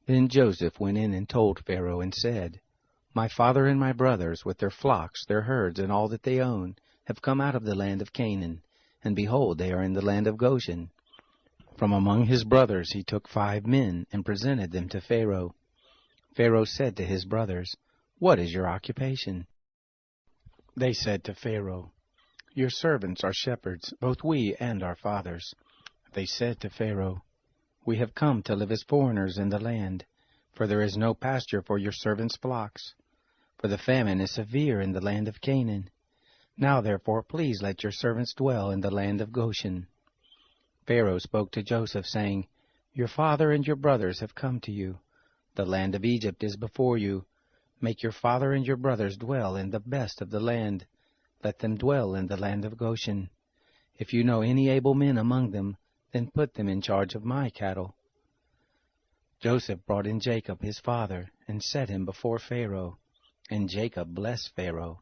Then Joseph went in and told Pharaoh and said, My father and my brothers, with their flocks, their herds, and all that they own, have come out of the land of Canaan, and behold, they are in the land of Goshen. From among his brothers he took 5 men, and presented them to Pharaoh. Pharaoh said to his brothers, What is your occupation? They said to Pharaoh, Your servants are shepherds, both we and our fathers. They said to Pharaoh, We have come to live as foreigners in the land, for there is no pasture for your servants' flocks. For the famine is severe in the land of Canaan. Now therefore please let your servants dwell in the land of Goshen. Pharaoh spoke to Joseph, saying, Your father and your brothers have come to you. The land of Egypt is before you. Make your father and your brothers dwell in the best of the land. Let them dwell in the land of Goshen. If you know any able men among them, then put them in charge of my cattle. Joseph brought in Jacob his father, and set him before Pharaoh. And Jacob blessed Pharaoh.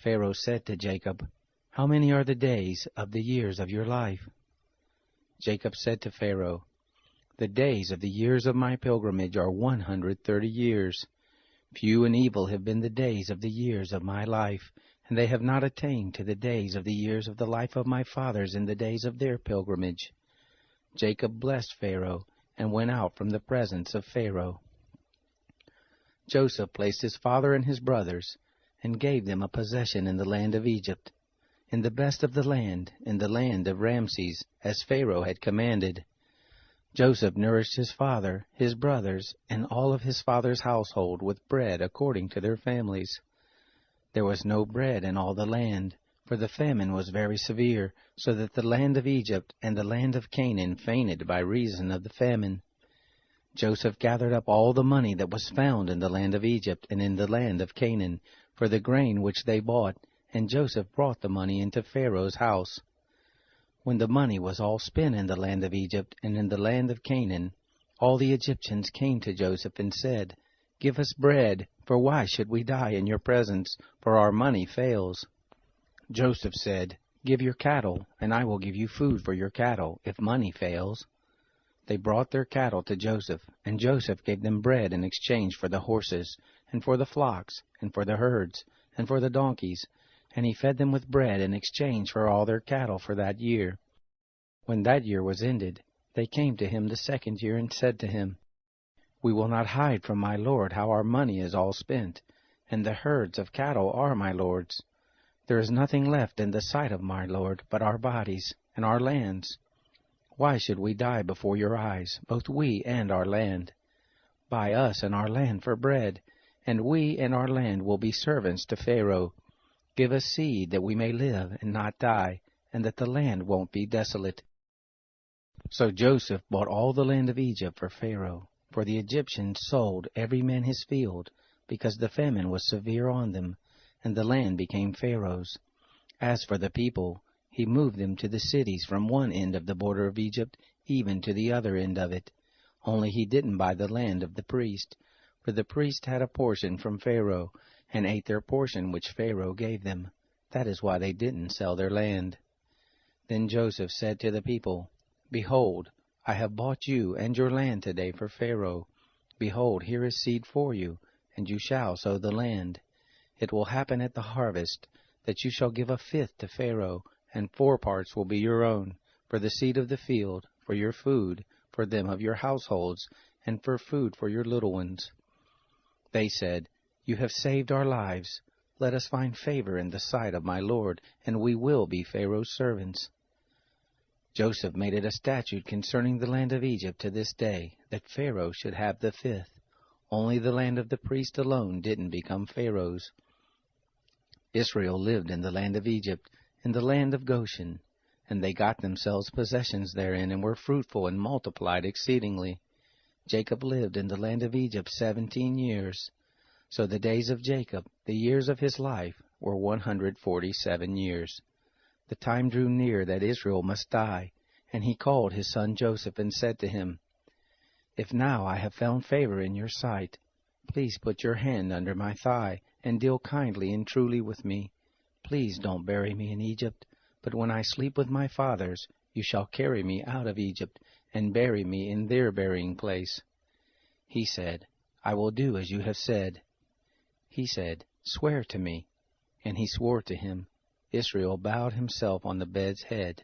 Pharaoh said to Jacob, How many are the days of the years of your life? Jacob said to Pharaoh, The days of the years of my pilgrimage are 130 years. Few and evil have been the days of the years of my life, and they have not attained to the days of the years of the life of my fathers in the days of their pilgrimage. Jacob blessed Pharaoh, and went out from the presence of Pharaoh. Joseph placed his father and his brothers, and gave them a possession in the land of Egypt, in the best of the land, in the land of Ramses, as Pharaoh had commanded. Joseph nourished his father, his brothers, and all of his father's household with bread according to their families. There was no bread in all the land, for the famine was very severe, so that the land of Egypt and the land of Canaan fainted by reason of the famine. Joseph gathered up all the money that was found in the land of Egypt and in the land of Canaan, for the grain which they bought, and Joseph brought the money into Pharaoh's house. When the money was all spent in the land of Egypt and in the land of Canaan, all the Egyptians came to Joseph and said, Give us bread, for why should we die in your presence, for our money fails? Joseph said, Give your cattle, and I will give you food for your cattle, if money fails. They brought their cattle to Joseph, and Joseph gave them bread in exchange for the horses, and for the flocks, and for the herds, and for the donkeys, and he fed them with bread in exchange for all their cattle for that year. When that year was ended, they came to him the second year and said to him, We will not hide from my lord how our money is all spent, and the herds of cattle are my lord's. There is nothing left in the sight of my lord but our bodies and our lands. Why should we die before your eyes, both we and our land? Buy us and our land for bread, and we and our land will be servants to Pharaoh. Give us seed that we may live and not die, and that the land won't be desolate. So Joseph bought all the land of Egypt for Pharaoh, for the Egyptians sold every man his field, because the famine was severe on them, and the land became Pharaoh's. As for the people, he moved them to the cities from one end of the border of Egypt even to the other end of it. Only he didn't buy the land of the priest, for the priest had a portion from Pharaoh, and ate their portion which Pharaoh gave them. That is why they didn't sell their land. Then Joseph said to the people, Behold, I have bought you and your land today for Pharaoh. Behold, here is seed for you, and you shall sow the land. It will happen at the harvest, that you shall give 1/5 to Pharaoh, and 4 parts will be your own, for the seed of the field, for your food, for them of your households, and for food for your little ones. They said, You have saved our lives. Let us find favor in the sight of my lord, and we will be Pharaoh's servants. Joseph made it a statute concerning the land of Egypt to this day, that Pharaoh should have the 5th. Only the land of the priest alone didn't become Pharaoh's. Israel lived in the land of Egypt, in the land of Goshen, and they got themselves possessions therein, and were fruitful and multiplied exceedingly. Jacob lived in the land of Egypt 17 years. So the days of Jacob, the years of his life, were 147 years. The time drew near that Israel must die, and he called his son Joseph and said to him, If now I have found favor in your sight, please put your hand under my thigh, and deal kindly and truly with me. Please don't bury me in Egypt, but when I sleep with my fathers, you shall carry me out of Egypt, and bury me in their burying place. He said, I will do as you have said. He said, Swear to me. And he swore to him. Israel bowed himself on the bed's head.